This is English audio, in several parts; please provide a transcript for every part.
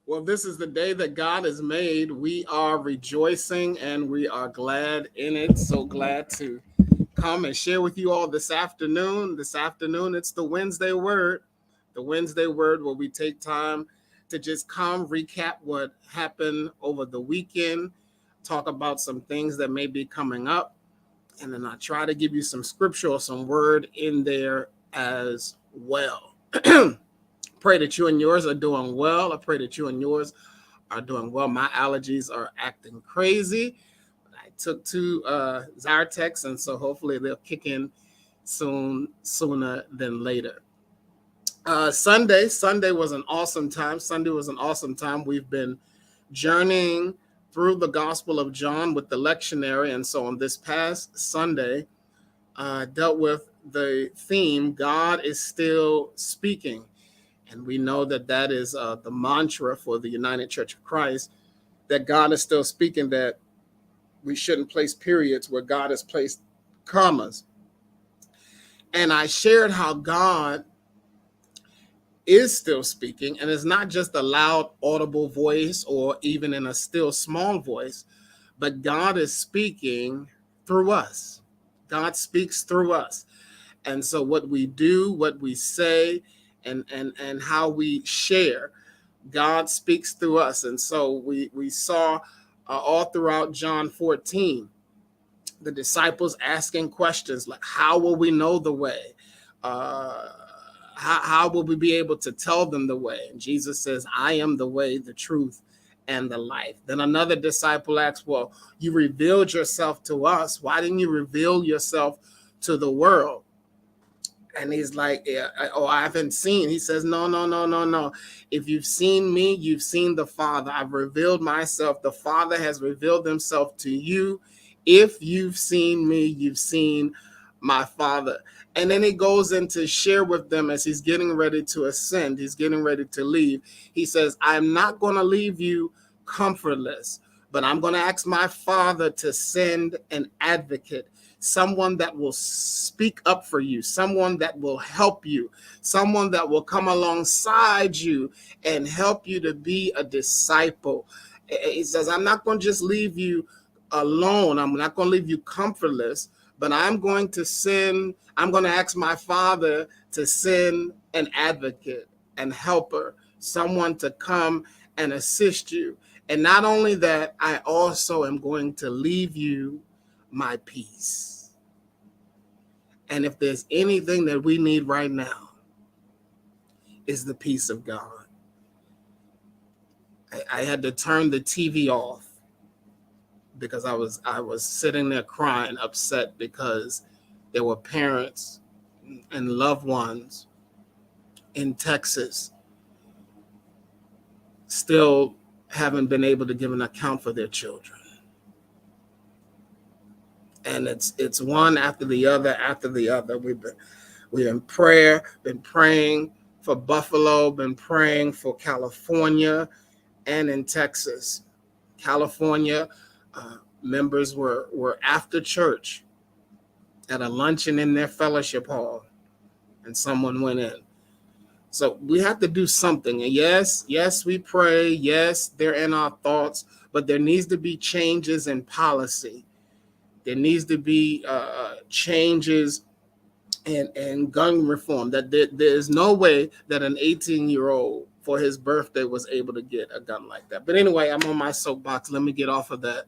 Well, this is the day that God has made. We are rejoicing and we are glad in it. So glad to come and share with you all this afternoon. This afternoon, it's the Wednesday Word. The Wednesday Word where we take time to just come, recap what happened over the weekend, talk about some things that may be coming up, and then I try to give you some scripture or some word in there as well. Pray that you and yours are doing well. I pray that you and yours are doing well. My allergies are acting crazy. I took two Zyrtex, and so hopefully they'll kick in sooner than later. Sunday was an awesome time. Sunday was an awesome time. We've been journeying through the Gospel of John with the lectionary, and so on this past Sunday, dealt with the theme, God is still speaking. And we know that that is the mantra for the United Church of Christ, that God is still speaking, that we shouldn't place periods where God has placed commas. And I shared how God is still speaking, and it's not just a loud, audible voice or even in a still small voice, but God is speaking through us. God speaks through us. And so what we do, what we say, and how we share, God speaks through us. And so we saw all throughout John 14, the disciples asking questions like, how will we know the way? How will we be able to tell them the way? And Jesus says, I am the way, the truth, and the life. Then another disciple asks, well, you revealed yourself to us. Why didn't you reveal yourself to the world? And he's like, yeah, I haven't seen. He says, no, no, no, no, no. If you've seen me, you've seen the Father. I've revealed myself. The Father has revealed himself to you. If you've seen me, you've seen my Father. And then he goes in to share with them as he's getting ready to ascend. He's getting ready to leave. He says, I'm not going to leave you comfortless, but I'm going to ask my Father to send an advocate, someone that will speak up for you, someone that will help you, someone that will come alongside you and help you to be a disciple. He says, I'm not going to just leave you alone. I'm not going to leave you comfortless, but I'm going to ask my Father to send an advocate and helper, someone to come and assist you. And not only that, I also am going to leave you my peace. And if there's anything that we need right now, is the peace of God. I had to turn the TV off because I was sitting there crying, upset because there were parents and loved ones in Texas still haven't been able to give an account for their children. And it's one after the other after the other. We've been praying for Buffalo, been praying for California, and in Texas. California, members were after church at a luncheon in their fellowship hall, and someone went in. So we have to do something. And yes, we pray. Yes, they're in our thoughts, but there needs to be changes in policy. There needs to be changes and gun reform. That there's no way that an 18-year-old for his birthday was able to get a gun like that. But anyway, I'm on my soapbox. Let me get off of that.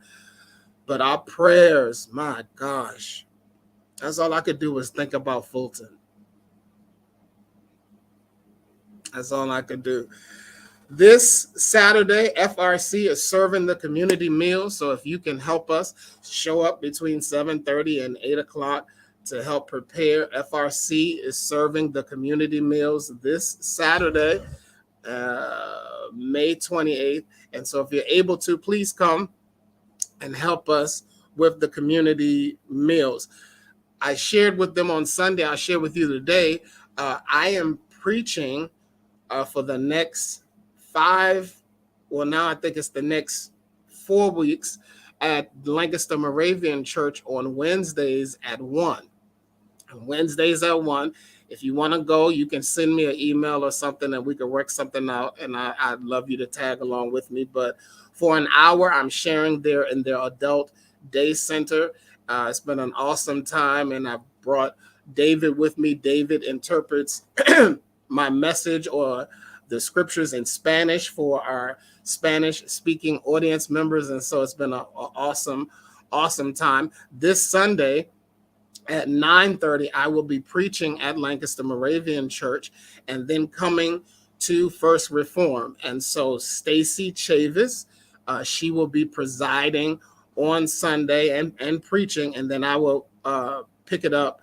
But our prayers, my gosh, that's all I could do was think about Fulton. That's all I could do. This Saturday, FRC is serving the community meal. So if you can help us, show up between 7:30 and 8 o'clock to help prepare. FRC is serving the community meals this Saturday, May 28th. And so if you're able to, please come and help us with the community meals. I shared with them on Sunday. I'll share with you today. I am preaching for the next now I think it's the next 4 weeks at Lancaster Moravian Church on Wednesdays at 1. Wednesdays at 1. If you want to go, you can send me an email or something and we can work something out. And I'd love you to tag along with me. But for an hour, I'm sharing there in their adult day center. It's been an awesome time. And I brought David with me. David interprets my message or the scriptures in Spanish for our Spanish speaking audience members. And so it's been an awesome time. This Sunday, at 9:30, I will be preaching at Lancaster Moravian Church and then coming to First Reform. And so Stacy Chavis, she will be presiding on Sunday and preaching, and then I will pick it up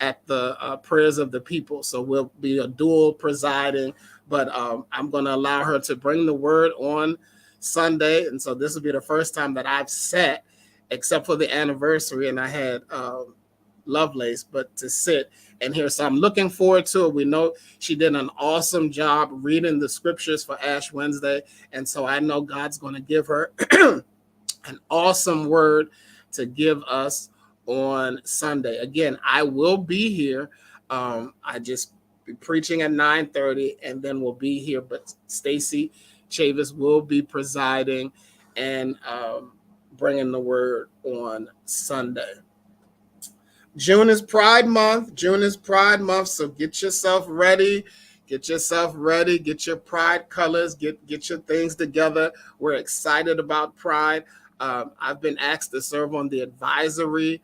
at the Prayers of the People. So we'll be a dual presiding, but I'm going to allow her to bring the word on Sunday. And so this will be the first time that I've sat, except for the anniversary, and I had Lovelace, but to sit and hear. So I'm looking forward to it. We know she did an awesome job reading the scriptures for Ash Wednesday. And so I know God's going to give her an awesome word to give us on Sunday. Again, I will be here. I just be preaching at 9:30 and then we'll be here. But Stacy Chavis will be presiding and bringing the word on Sunday. June is Pride Month. So get yourself ready. Get your pride colors. Get your things together. We're excited about Pride. I've been asked to serve on the advisory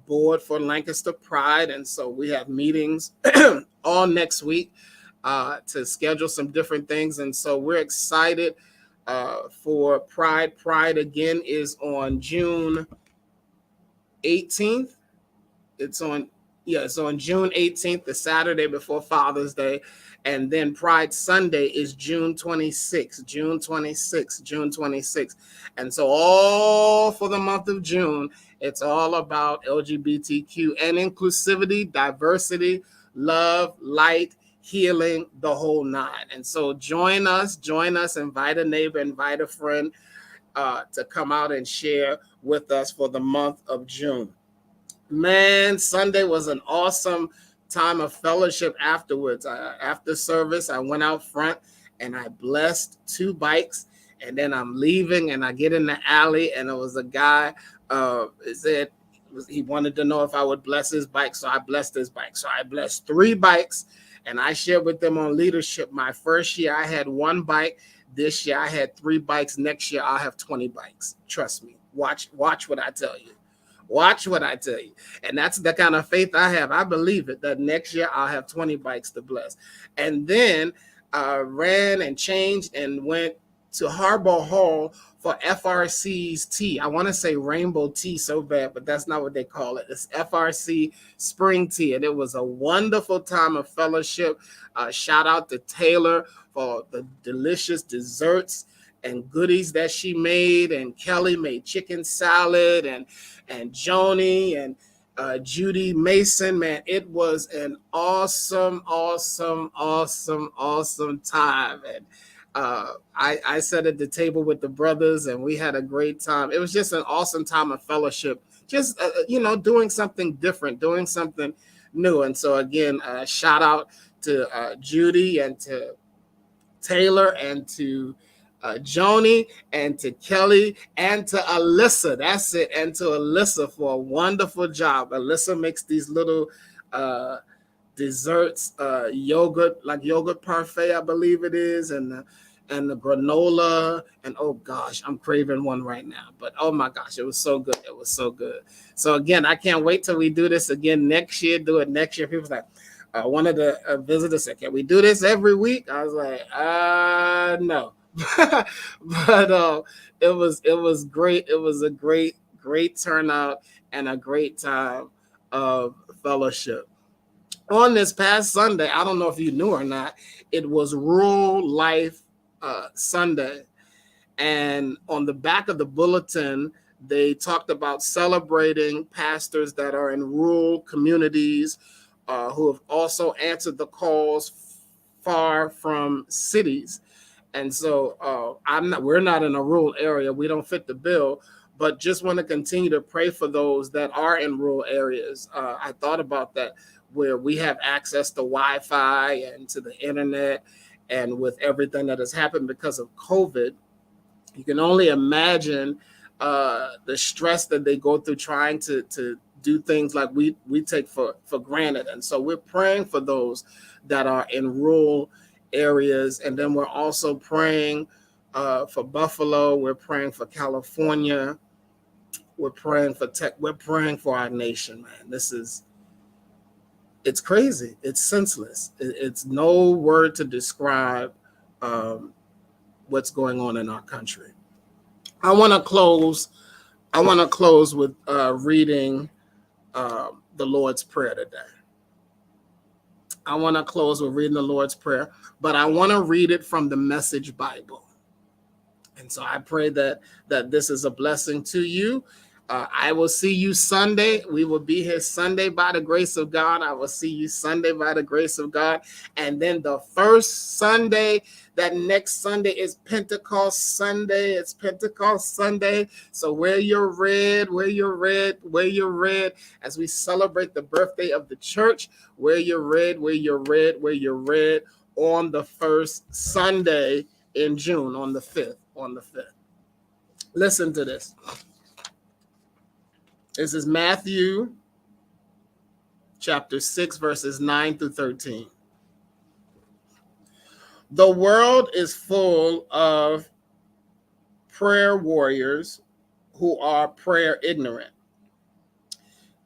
board for Lancaster Pride. And so we have meetings all next week to schedule some different things. And so we're excited for Pride. Pride again is on June 18th. It's on June 18th, the Saturday before Father's Day. And then Pride Sunday is June 26th. And so all for the month of June, it's all about LGBTQ and inclusivity, diversity, love, light, healing, the whole nine. And so join us, invite a neighbor, invite a friend to come out and share with us for the month of June. Man, Sunday was an awesome time of fellowship afterwards. After service, I went out front and I blessed 2 bikes. And then I'm leaving and I get in the alley and it was a guy said he wanted to know if I would bless his bike. So I blessed his bike. So I blessed 3 bikes and I shared with them on leadership. My first year, I had 1 bike. This year, I had 3 bikes. Next year, I'll have 20 bikes. Trust me. Watch what I tell you. Watch what I tell you. And that's the kind of faith I have. I believe it, that next year I'll have 20 bikes to bless. And then I ran and changed and went to Harbor Hall for FRC's tea. I want to say rainbow tea so bad, but that's not what they call it. It's FRC spring tea. And it was a wonderful time of fellowship. Shout out to Taylor for the delicious desserts and goodies that she made. And Kelly made chicken salad and Joni and Judy Mason. Man, it was an awesome time. And I sat at the table with the brothers and we had a great time. It was just an awesome time of fellowship, just doing something different, doing something new. And so again, shout out to Judy and to Taylor and to Joni and to Kelly and to Alyssa. That's it. And to Alyssa for a wonderful job. Alyssa makes these little desserts, yogurt parfait, I believe it is, and the granola. And oh gosh, I'm craving one right now. But oh my gosh, it was so good. So again, I can't wait till we do this again next year. Do it next year. People's like, one of the visitors said, "Can we do this every week?" I was like, no. But it was great. It was a great turnout and a great time of fellowship. On this past Sunday, I don't know if you knew or not, it was Rural Life Sunday. And on the back of the bulletin, they talked about celebrating pastors that are in rural communities who have also answered the calls far from cities. And so we're not in a rural area. We don't fit the bill, but just want to continue to pray for those that are in rural areas. I thought about that, where we have access to Wi-Fi and to the internet, and with everything that has happened because of COVID, you can only imagine the stress that they go through trying to do things like we take for granted. And so we're praying for those that are in rural areas. And then we're also praying for Buffalo. We're praying for California. We're praying for tech. We're praying for our nation, man. It's crazy. It's senseless. It's no word to describe what's going on in our country. I want to close with reading the Lord's Prayer today. I want to close with reading the Lord's Prayer, but I want to read it from the Message Bible. And so I pray that this is a blessing to you. I will see you Sunday. We will be here Sunday by the grace of God. I will see you Sunday by the grace of God. And then the first Sunday, that next Sunday is Pentecost Sunday. It's Pentecost Sunday. So wear your red as we celebrate the birthday of the church. Wear your red on the first Sunday in June, on the 5th. Listen to this. This is Matthew chapter 6, verses 9 through 13. The world is full of prayer warriors who are prayer ignorant.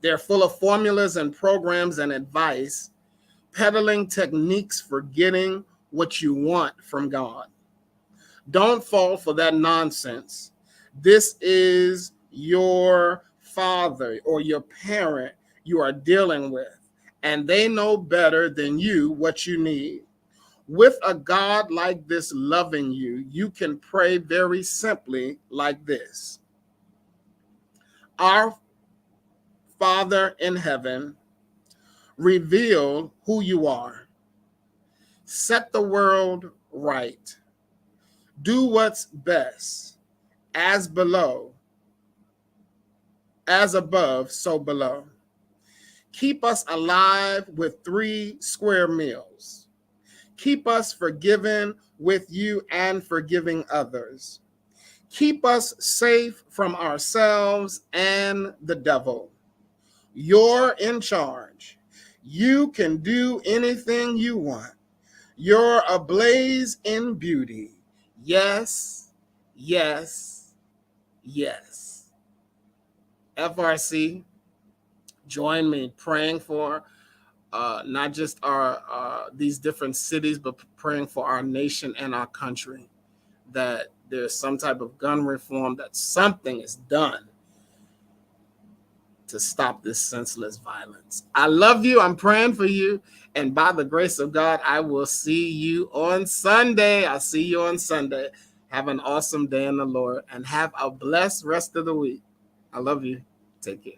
They're full of formulas and programs and advice, peddling techniques for getting what you want from God. Don't fall for that nonsense. This is your father or your parent you are dealing with, and they know better than you what you need. With a God like this loving you, you can pray very simply like this. Our Father in heaven, reveal who you are. Set the world right. Do what's best, as below, as above, so below. Keep us alive with 3 square meals. Keep us forgiven with you and forgiving others. Keep us safe from ourselves and the devil. You're in charge. You can do anything you want. You're ablaze in beauty. Yes, yes, yes. FRC, join me praying for not just our these different cities, but praying for our nation and our country, that there's some type of gun reform, that something is done to stop this senseless violence. I love you. I'm praying for you. And by the grace of God, I will see you on Sunday. I'll see you on Sunday. Have an awesome day in the Lord and have a blessed rest of the week. I love you. Take care.